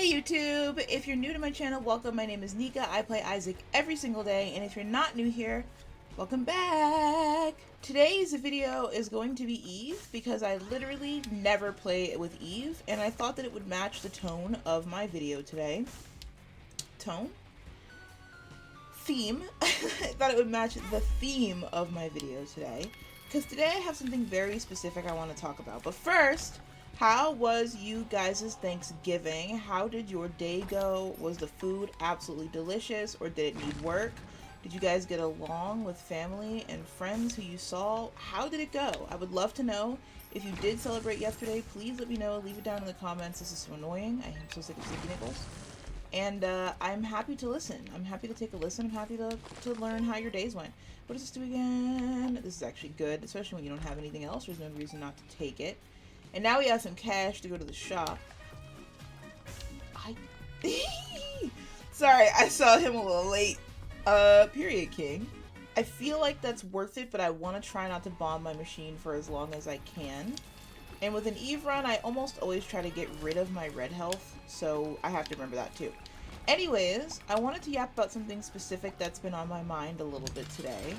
Hey YouTube! If you're new to my channel, welcome. My name is Nika. I play Isaac every single day, and if you're not new here, welcome back! Today's video is going to be Eve, because I literally never play with Eve, and I thought that it would match the tone of my video today. Tone? Theme. I thought it would match the theme of my video today, because today I have something very specific I want to talk about. But first, how was you guys' Thanksgiving? How did your day go? Was the food absolutely delicious, or did it need work? Did you guys get along with family and friends who you saw? How did it go? I would love to know. If you did celebrate yesterday, please let me know. Leave it down in the comments. This is so annoying. I am so sick of sticky nickels. And I'm happy to listen. I'm happy to take a listen. I'm happy to learn how your days went. What does this do again? This is actually good, especially when you don't have anything else. There's no reason not to take it. And now we have some cash to go to the shop. Sorry, I saw him a little late. Period king. I feel like that's worth it, but I want to try not to bomb my machine for as long as I can. And with an Eve run, I almost always try to get rid of my red health, so I have to remember that too. Anyways, I wanted to yap about something specific that's been on my mind a little bit today.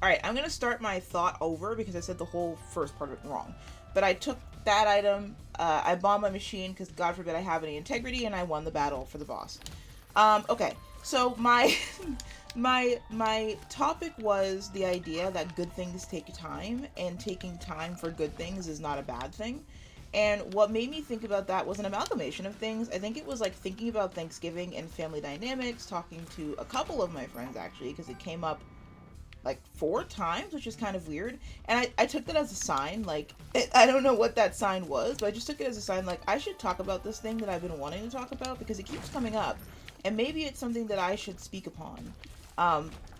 Alright, I'm going to start my thought over because I said the whole first part of it wrong. But I took that item, I bombed my machine because God forbid I have any integrity, and I won the battle for the boss. Okay, so my my topic was the idea that good things take time, and taking time for good things is not a bad thing. And what made me think about that was an amalgamation of things. I think it was like thinking about Thanksgiving and family dynamics, talking to a couple of my friends actually, because it came up like 4 times, which is kind of weird. And I took that as a sign, like, I don't know what that sign was, but I just took it as a sign, like, I should talk about this thing that I've been wanting to talk about, because it keeps coming up. And maybe it's something that I should speak upon.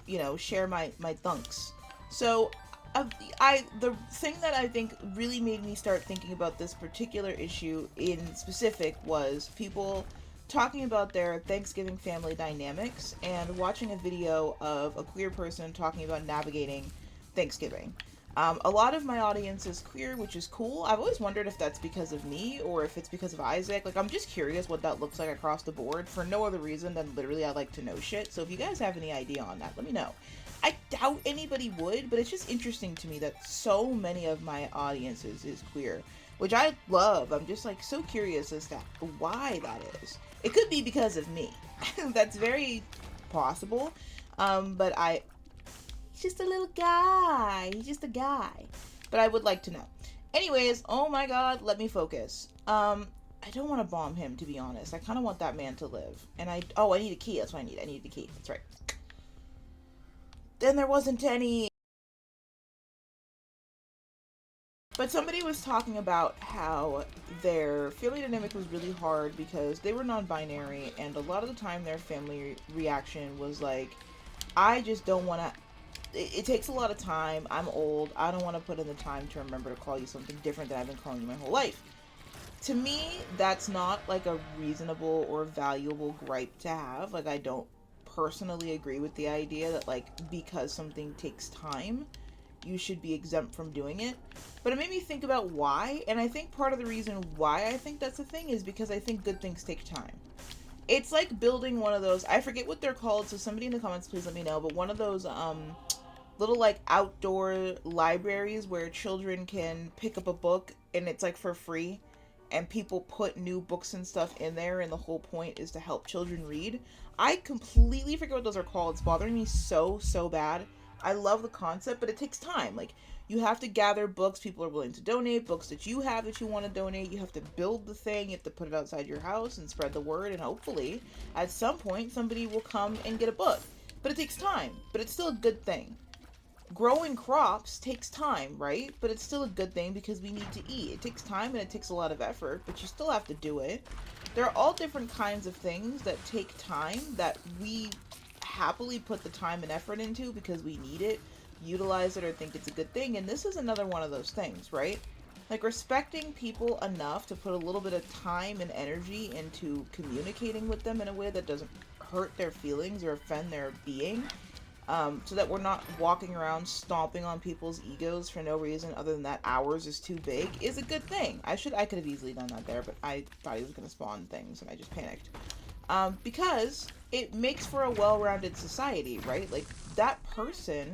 You know, share my thunks. So, the thing that I think really made me start thinking about this particular issue in specific was people talking about their Thanksgiving family dynamics and watching a video of a queer person talking about navigating Thanksgiving. A lot of my audience is queer, which is cool. I've always wondered if that's because of me or if it's because of Isaac. Like, I'm just curious what that looks like across the board for no other reason than literally I like to know shit. So if you guys have any idea on that, let me know. I doubt anybody would, but it's just interesting to me that so many of my audiences is queer, which I love. I'm just like so curious as to why that is. It could be because of me. That's very possible. But he's just a little guy. He's just a guy. But I would like to know. Anyways, oh my god, let me focus. I don't want to bomb him, to be honest. I kind of want that man to live. And I need a key. That's what I need. I need the key. That's right. Then there wasn't any. But somebody was talking about how their family dynamic was really hard because they were non-binary, and a lot of the time their family reaction was like, I just don't want to. It takes a lot of time. I'm old. I don't want to put in the time to remember to call you something different than I've been calling you my whole life. To me, that's not like a reasonable or valuable gripe to have. Like, I don't personally agree with the idea that, like, because something takes time, you should be exempt from doing it. But it made me think about why, and I think part of the reason why I think that's a thing is because I think good things take time. It's like building one of those, I forget what they're called, so somebody in the comments please let me know, but one of those little like outdoor libraries where children can pick up a book and it's like for free, and people put new books and stuff in there, and the whole point is to help children read. I completely forget what those are called. It's bothering me so bad. I love the concept, but it takes time. Like, you have to gather books people are willing to donate, books that you have that you want to donate. You have to build the thing, you have to put it outside your house and spread the word, and hopefully at some point somebody will come and get a book. But it takes time, but it's still a good thing. Growing crops takes time, right? But it's still a good thing because we need to eat. It takes time and it takes a lot of effort, but you still have to do it. There are all different kinds of things that take time that we happily put the time and effort into because we need it, utilize it, or think it's a good thing. And this is another one of those things, right? Like, respecting people enough to put a little bit of time and energy into communicating with them in a way that doesn't hurt their feelings or offend their being so that we're not walking around stomping on people's egos for no reason other than that ours is too big, is a good thing. I could have easily done that there, but I thought he was going to spawn things and I just panicked. Because it makes for a well-rounded society, right? Like, that person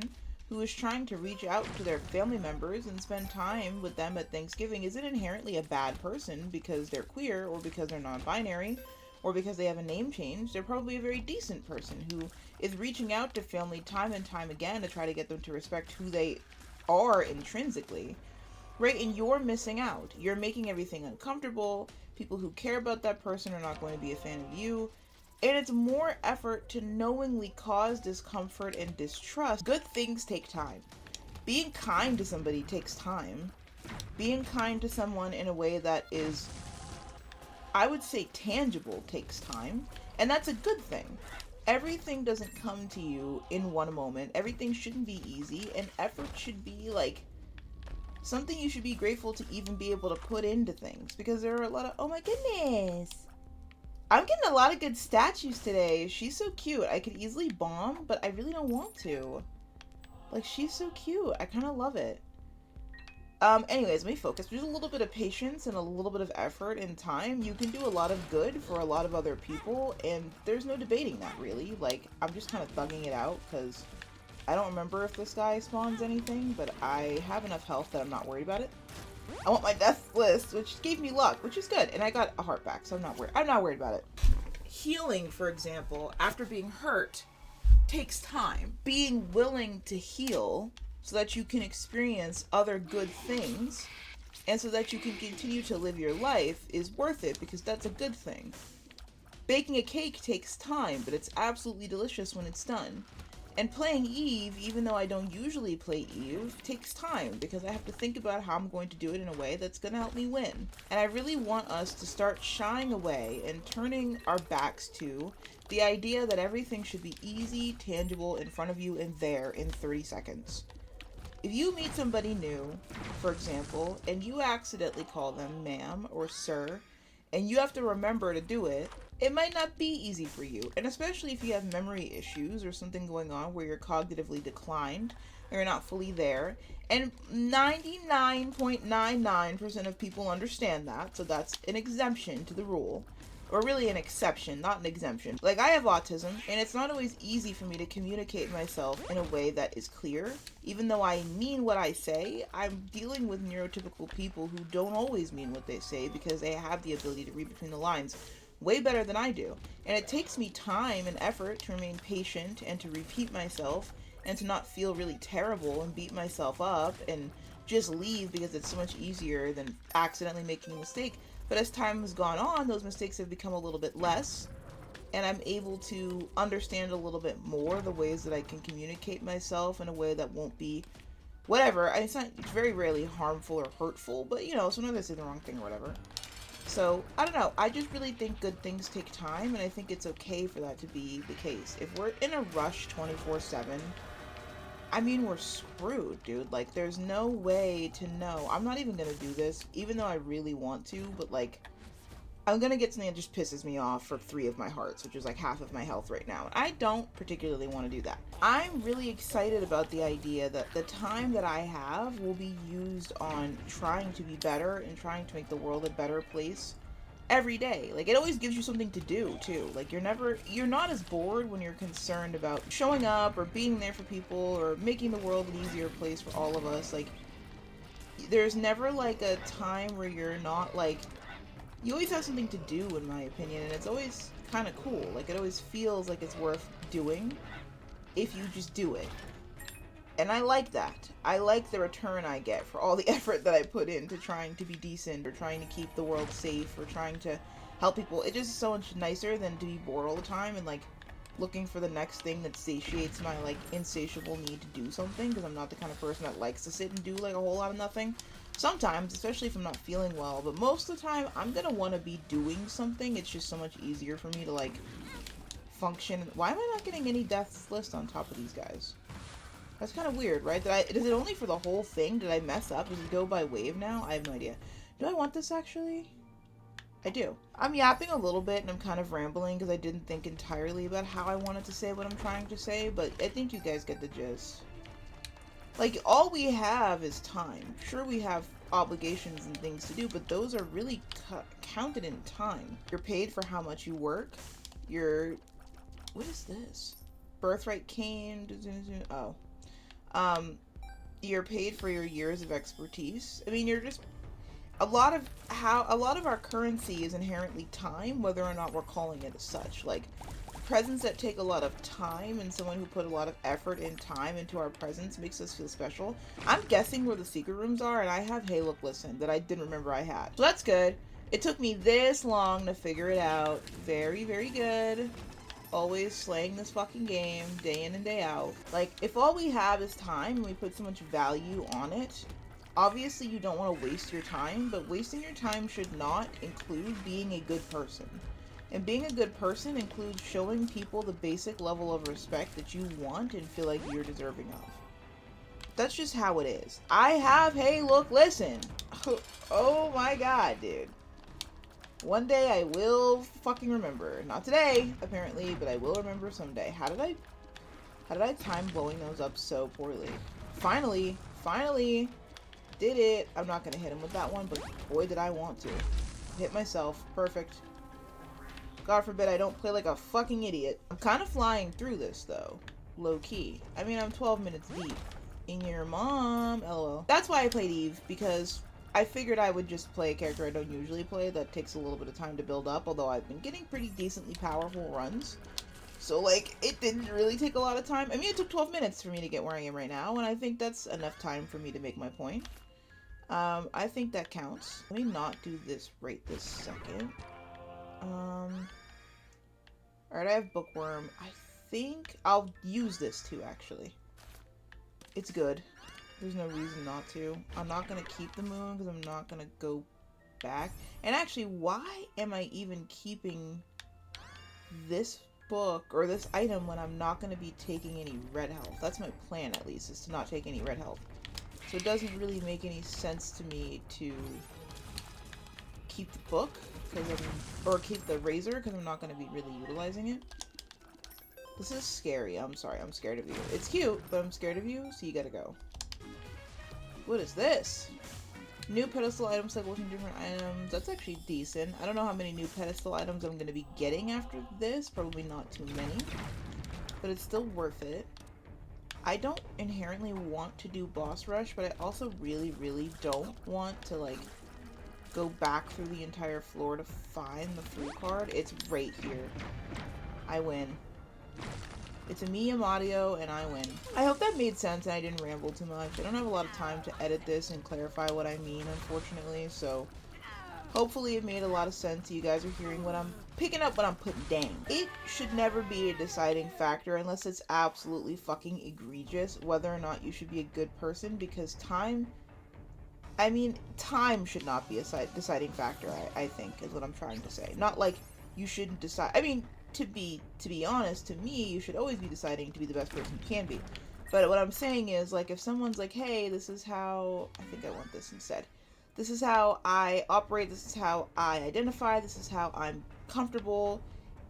who is trying to reach out to their family members and spend time with them at Thanksgiving isn't inherently a bad person because they're queer or because they're non-binary or because they have a name change. They're probably a very decent person who is reaching out to family time and time again to try to get them to respect who they are intrinsically, right? And you're missing out. You're making everything uncomfortable. People who care about that person are not going to be a fan of you. And it's more effort to knowingly cause discomfort and distrust. Good things take time. Being kind to somebody takes time. Being kind to someone in a way that is, I would say, tangible takes time. And that's a good thing. Everything doesn't come to you in one moment. Everything shouldn't be easy. And effort should be like something you should be grateful to even be able to put into things. Because there are a lot of, oh my goodness. I'm getting a lot of good statues today. She's so cute. I could easily bomb, but I really don't want to. Like, she's so cute. I kind of love it. Anyways, let me focus. There's a little bit of patience and a little bit of effort and time. You can do a lot of good for a lot of other people, and there's no debating that, really. Like, I'm just kind of thugging it out, because I don't remember if this guy spawns anything, but I have enough health that I'm not worried about it. I want my death list, which gave me luck, which is good, and I got a heart back, so I'm not worried about it. Healing, for example, after being hurt, takes time. Being willing to heal so that you can experience other good things and so that you can continue to live your life is worth it, because that's a good thing. Baking a cake takes time, but it's absolutely delicious when it's done. And playing Eve, even though I don't usually play Eve, takes time because I have to think about how I'm going to do it in a way that's going to help me win. And I really want us to start shying away and turning our backs to the idea that everything should be easy, tangible, in front of you and there in 30 seconds. If you meet somebody new, for example, and you accidentally call them ma'am or sir, and you have to remember to do it, it might not be easy for you. And especially if you have memory issues or something going on where you're cognitively declined or you're not fully there. And 99.99% of people understand that, so that's an exemption to the rule. Or really an exception, not an exemption. Like, I have autism, and it's not always easy for me to communicate myself in a way that is clear. Even though I mean what I say, I'm dealing with neurotypical people who don't always mean what they say because they have the ability to read between the lines way better than I do. And it takes me time and effort to remain patient and to repeat myself and to not feel really terrible and beat myself up and just leave because it's so much easier than accidentally making a mistake. But as time has gone on, those mistakes have become a little bit less, and I'm able to understand a little bit more the ways that I can communicate myself in a way that won't be whatever. It's very rarely harmful or hurtful, but you know, sometimes I say the wrong thing or whatever. So, I don't know. I just really think good things take time, and I think it's okay for that to be the case. If we're in a rush 24/7, I mean, we're screwed, dude. Like, there's no way to know. I'm not even gonna do this, even though I really want to, but, like, I'm gonna get something that just pisses me off for 3 of my hearts, which is, like, half of my health right now. I don't particularly want to do that. I'm really excited about the idea that the time that I have will be used on trying to be better and trying to make the world a better place every day. Like, it always gives you something to do too. Like, you're not as bored when you're concerned about showing up or being there for people or making the world an easier place for all of us. Like, there's never like a time where you're not like, you always have something to do, in my opinion, and it's always kind of cool. Like, it always feels like it's worth doing if you just do it. And I like that. I like the return I get for all the effort that I put into trying to be decent or trying to keep the world safe or trying to help people. It's just so much nicer than to be bored all the time and, like, looking for the next thing that satiates my, like, insatiable need to do something, because I'm not the kind of person that likes to sit and do, like, a whole lot of nothing. Sometimes, especially if I'm not feeling well, but most of the time, I'm gonna want to be doing something. It's just so much easier for me to, like, function. Why am I not getting any deaths list on top of these guys? That's kind of weird, right? Is it only for the whole thing? Did I mess up? Does it go by wave now? I have no idea. Do I want this, actually? I do. I'm yapping a little bit and I'm kind of rambling because I didn't think entirely about how I wanted to say what I'm trying to say, but I think you guys get the gist. Like, all we have is time. Sure, we have obligations and things to do, but those are really counted in time. You're paid for how much you work. What is this? Birthright cane. Oh. You're paid for your years of expertise. I mean, you're just... A lot of our currency is inherently time, whether or not we're calling it as such. Like, presents that take a lot of time and someone who put a lot of effort and time into our presents makes us feel special. I'm guessing where the secret rooms are, and I have Hey Look Listen that I didn't remember I had. So that's good. It took me this long to figure it out. Very, very good. Always slaying this fucking game, day in and day out. Like, if all we have is time and we put so much value on it, obviously you don't want to waste your time, but wasting your time should not include being a good person. And being a good person includes showing people the basic level of respect that you want and feel like you're deserving of. That's just how it is. I have Hey Look Listen. Oh my god, dude. One day I will fucking remember. Not today, apparently, but I will remember someday. How did I time blowing those up so poorly? Finally, did it. I'm not gonna hit him with that one, but boy did I want to. Hit myself. Perfect. God forbid I don't play like a fucking idiot. I'm kind of flying through this, though. Low-key. I mean, I'm 12 minutes deep. In your mom. LOL. That's why I played Eve, because I figured I would just play a character I don't usually play that takes a little bit of time to build up, although I've been getting pretty decently powerful runs. So, like, it didn't really take a lot of time. I mean, it took 12 minutes for me to get where I am right now, and I think that's enough time for me to make my point. I think that counts. Let me not do this right this second. Alright, I have Bookworm. I think I'll use this too, actually. It's good. There's no reason not to. I'm not gonna keep the moon because I'm not gonna go back. And actually, why am I even keeping this book or this item when I'm not gonna be taking any red health? That's my plan, at least, is to not take any red health. So it doesn't really make any sense to me to keep the book, or keep the razor, because I'm not going to be really utilizing it. This is scary. I'm sorry. I'm scared of you. It's cute, but I'm scared of you, so you gotta go. What is this? New pedestal items cycle with different items. That's actually decent. I don't know how many new pedestal items I'm going to be getting after this. Probably not too many. But it's still worth it. I don't inherently want to do boss rush, but I also really, really don't want to, like, go back through the entire floor to find the free card. It's right here. I win. It's a me, Amadio, and I win. I hope that made sense and I didn't ramble too much. I don't have a lot of time to edit this and clarify what I mean, unfortunately, so hopefully it made a lot of sense. You guys are hearing what I'm picking up, what I'm putting down. It should never be a deciding factor unless it's absolutely fucking egregious whether or not you should be a good person, because time should not be a deciding factor, I think, is what I'm trying to say. Not like you shouldn't decide. I mean, to be honest, to me, you should always be deciding to be the best person you can be. But what I'm saying is, like, if someone's like, hey, this is how, I think I want this instead. This is how I operate, this is how I identify, this is how I'm comfortable,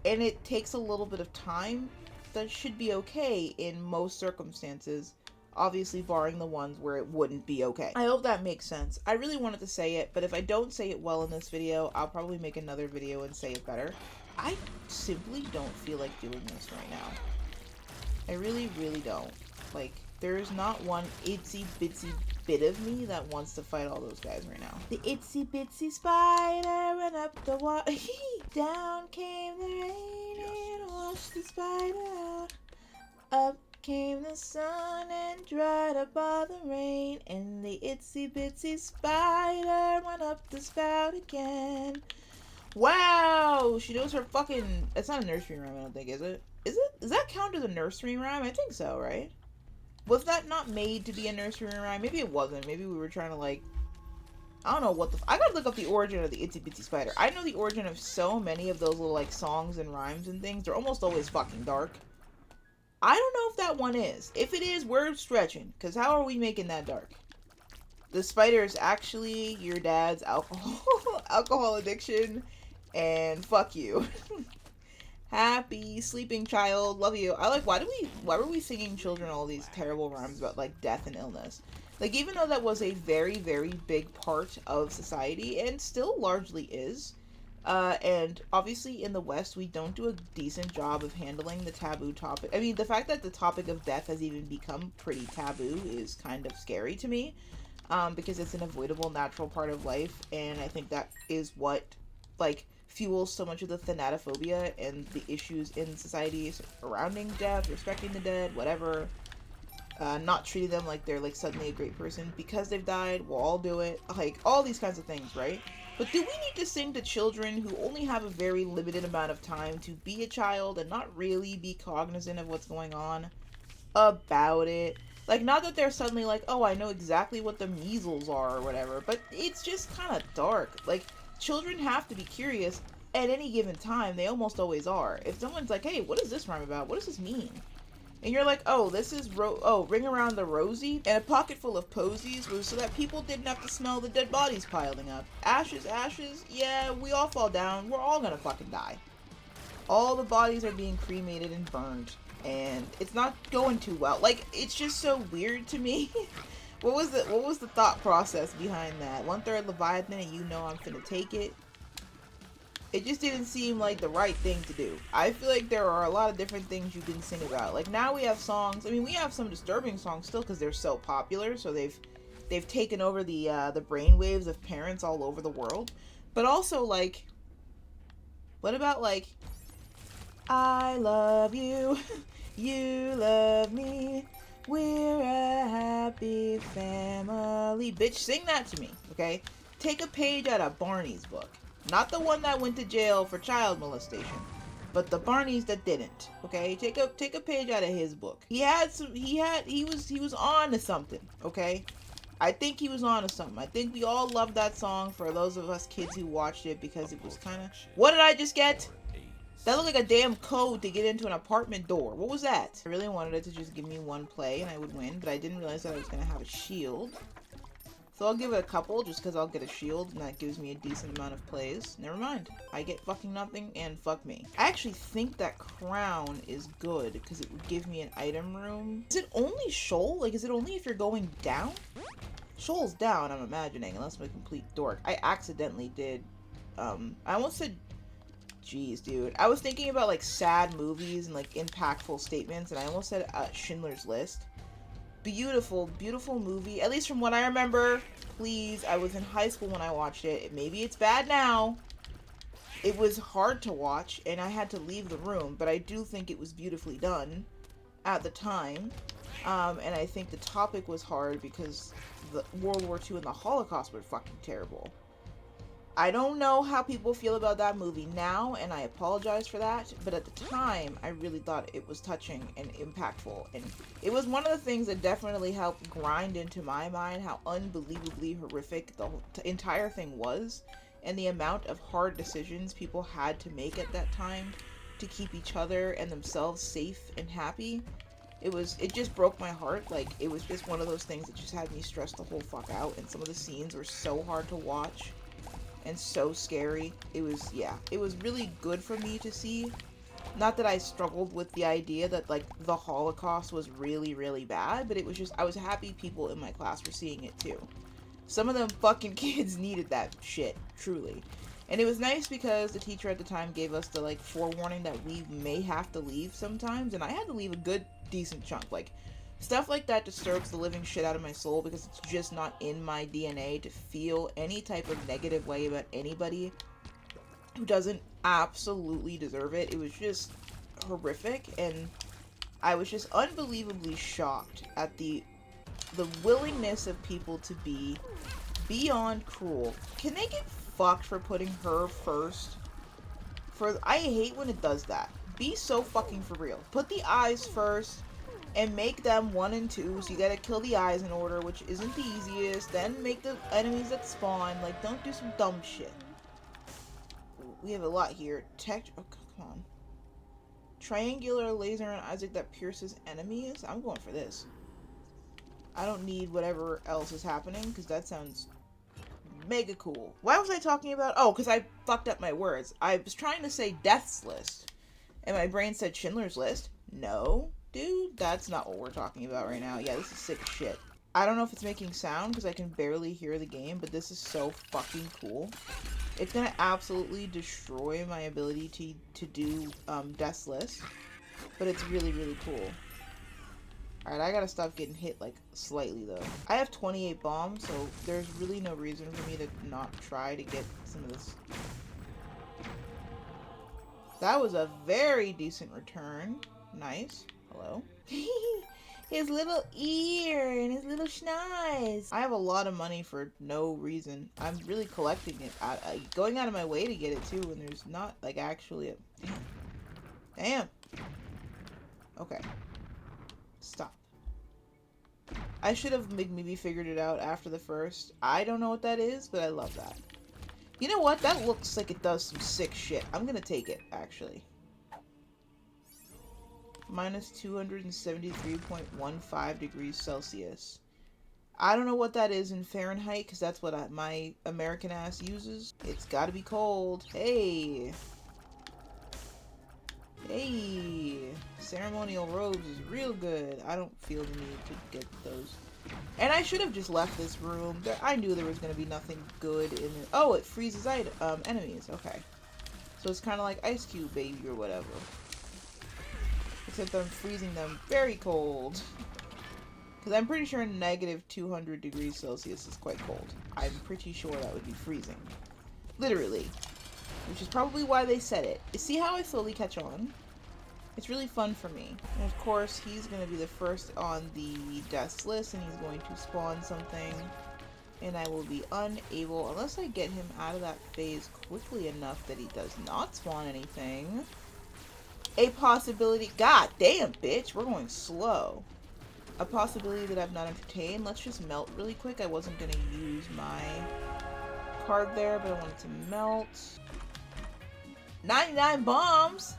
and it takes a little bit of time, that should be okay in most circumstances. Obviously barring the ones where it wouldn't be okay. I hope that makes sense. I really wanted to say it, but if I don't say it well in this video, I'll probably make another video and say it better. I simply don't feel like doing this right now. I really, really don't. Like, there's not one itsy bitsy bit of me that wants to fight all those guys right now. The itsy bitsy spider went up the water. Down came the rain and washed the spider out. Up came the sun and dried up all the rain, and the itsy bitsy spider went up the spout again. Wow, she knows her fucking... It's not a nursery rhyme, I don't think, is it? Does that count as a nursery rhyme? I think so, right? Was that not made to be a nursery rhyme? Maybe it wasn't. Maybe we were trying to, like... I don't know what the... I gotta look up the origin of the itsy bitsy spider. I know the origin of so many of those little, like, songs and rhymes and things. They're almost always fucking dark. I don't know if that one is. If it is, we're stretching. Because how are we making that dark? The spider is actually your dad's alcohol addiction. And fuck you. Happy sleeping child, love you. I like, why were we singing children all these terrible rhymes about like death and illness? Like, even though that was a very, very big part of society and still largely is, and obviously in the West we don't do a decent job of handling the taboo topic. I mean, the fact that the topic of death has even become pretty taboo is kind of scary to me, because it's an avoidable natural part of life, and I think that is what, like, fuels so much of the thanatophobia and the issues in society surrounding death, respecting the dead, whatever. Not treating them like they're like suddenly a great person because they've died. We'll all do it. Like, all these kinds of things, right? But do we need to sing to children who only have a very limited amount of time to be a child and not really be cognizant of what's going on about it? Like, not that they're suddenly like, oh, I know exactly what the measles are or whatever, but it's just kind of dark. Like, children have to be curious at any given time. They almost always are. If someone's like, hey, what is this rhyme about? What does this mean? And you're like, oh, this is Ring Around the Rosie, and a pocket full of posies was so that people didn't have to smell the dead bodies piling up. Ashes, ashes, yeah, we all fall down. We're all gonna fucking die. All the bodies are being cremated and burned, and it's not going too well. Like, it's just so weird to me. What was the thought process behind that? 1/3 Leviathan, and you know I'm finna take it. It just didn't seem like the right thing to do. I feel like there are a lot of different things you can sing about. Like, now we have songs. I mean, we have some disturbing songs still because they're so popular. So they've taken over the brainwaves of parents all over the world. But also, like, what about like, I love you, you love me, we're a happy family. Bitch, sing that to me, okay? Take a page out of Barney's book. Not the one that went to jail for child molestation, but the Barneys that didn't. Okay, take a page out of his book. He was on to something. Okay, I think he was on to something. I think we all loved that song for those of us kids who watched it because it was kind of. What did I just get? That looked like a damn code to get into an apartment door. What was that? I really wanted it to just give me one play and I would win, but I didn't realize that I was gonna have a shield. So I'll give it a couple, just because I'll get a shield, and that gives me a decent amount of plays. Never mind. I get fucking nothing, and fuck me. I actually think that crown is good, because it would give me an item room. Is it only Shoal? Like, is it only if you're going down? Shoal's down, I'm imagining, unless I'm a complete dork. I accidentally did, I almost said, jeez, dude. I was thinking about, like, sad movies and, like, impactful statements, and I almost said, Schindler's List. Beautiful, beautiful movie. At least from what I remember. Please, I was in high school when I watched it. Maybe it's bad now. It was hard to watch, and I had to leave the room, but I do think it was beautifully done at the time. And I think the topic was hard because the World War II and the Holocaust were fucking terrible. I don't know how people feel about that movie now, and I apologize for that, but at the time, I really thought it was touching and impactful, and it was one of the things that definitely helped grind into my mind how unbelievably horrific the entire thing was, and the amount of hard decisions people had to make at that time to keep each other and themselves safe and happy. It just broke my heart. Like, it was just one of those things that just had me stressed the whole fuck out, and some of the scenes were so hard to watch and so scary. It was really good for me to see. Not that I struggled with the idea that, like, the Holocaust was really, really bad, but it was just, I was happy people in my class were seeing it too. Some of them fucking kids needed that shit, truly. And it was nice because the teacher at the time gave us the, like, forewarning that we may have to leave sometimes, and I had to leave a good, decent chunk. Like, stuff like that disturbs the living shit out of my soul because it's just not in my DNA to feel any type of negative way about anybody who doesn't absolutely deserve it. It was just horrific, and I was just unbelievably shocked at the willingness of people to be beyond cruel. Can they get fucked for putting her first? I hate when it does that. Be so fucking for real. Put the eyes first and make them 1 and 2, so you gotta kill the eyes in order, which isn't the easiest. Then make the enemies that spawn. Like, don't do some dumb shit. We have a lot here. Oh, come on. Triangular laser on Isaac that pierces enemies? I'm going for this. I don't need whatever else is happening, because that sounds mega cool. Why was I talking about? Oh, because I fucked up my words. I was trying to say Death's List, and my brain said Schindler's List. No, dude, that's not what we're talking about right now. Yeah, this is sick shit. I don't know if it's making sound because I can barely hear the game, but this is so fucking cool. It's gonna absolutely destroy my ability to do Death's List, but it's really, really cool. Alright, I gotta stop getting hit, like, slightly, though. I have 28 bombs, so there's really no reason for me to not try to get some of this. That was a very decent return. Nice. Hello. His little ear and his little schnoz. I have a lot of money for no reason. I'm really collecting it. Going out of my way to get it, too, when there's not, like, actually a... Damn. Okay. Stop. I should have maybe figured it out after the first. I don't know what that is, but I love that. You know what? That looks like it does some sick shit. I'm gonna take it, actually. Minus 273.15 degrees Celsius. I don't know what that is in Fahrenheit, because that's what my American ass uses. It's gotta be cold. Hey! Hey, ceremonial robes is real good. I don't feel the need to get those. And I should have just left this room. I knew there was going to be nothing good in it. Oh, it freezes enemies. Okay. So it's kind of like Ice Cube Baby or whatever. Except I'm freezing them very cold. Because I'm pretty sure negative 200 degrees Celsius is quite cold. I'm pretty sure that would be freezing. Literally. Which is probably why they said it. See how I slowly catch on? It's really fun for me. And of course, he's going to be the first on the Death's List, and he's going to spawn something. And I will be unable, unless I get him out of that phase quickly enough that he does not spawn anything. A possibility. God damn, bitch. We're going slow. A possibility that I've not entertained. Let's just melt really quick. I wasn't going to use my card there, but I wanted to melt. 99 bombs?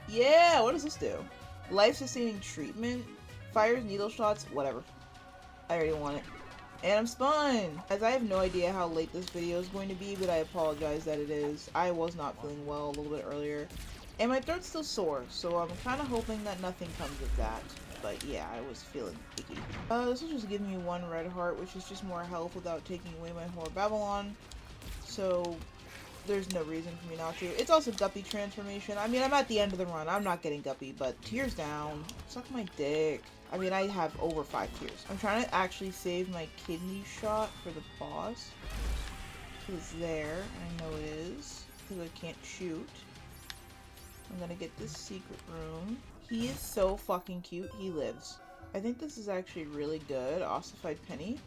Yeah, what does this do? Life-sustaining treatment? Fires needle shots? Whatever. I already want it. And I'm spun! As I have no idea how late this video is going to be, but I apologize that it is. I was not feeling well a little bit earlier. And my throat's still sore, so I'm kind of hoping that nothing comes of that. But yeah, I was feeling icky. This will just give me 1 red heart, which is just more health without taking away my Whore Babylon. So... there's no reason for me not to. It's also Guppy transformation. I mean, I'm at the end of the run. I'm not getting Guppy, but tears down. Suck my dick. I mean, I have over 5 tears. I'm trying to actually save my kidney shot for the boss. It's there. I know it is. Because I can't shoot. I'm gonna get this secret room. He is so fucking cute. He lives. I think this is actually really good. Ossified Penny.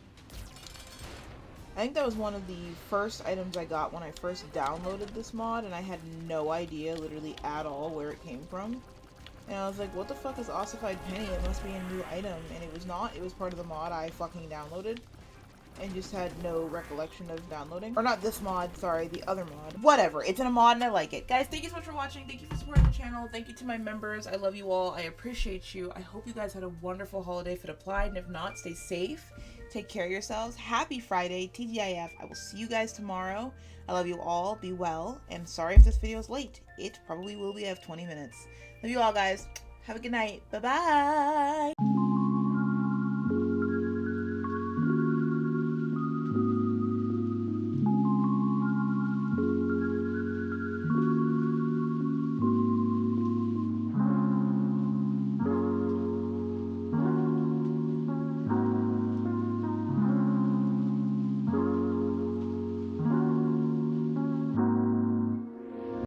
I think that was one of the first items I got when I first downloaded this mod, and I had no idea, literally at all, where it came from. And I was like, what the fuck is Ossified Penny? It must be a new item. And it was not. It was part of the mod I fucking downloaded. And just had no recollection of downloading. Or not this mod, sorry, the other mod. Whatever, it's in a mod and I like it. Guys, thank you so much for watching. Thank you for supporting the channel. Thank you to my members. I love you all. I appreciate you. I hope you guys had a wonderful holiday if it applied. And if not, stay safe. Take care of yourselves. Happy Friday, TGIF. I will see you guys tomorrow. I love you all. Be well. And sorry if this video is late. It probably will be. I have 20 minutes. Love you all, guys. Have a good night. Bye-bye.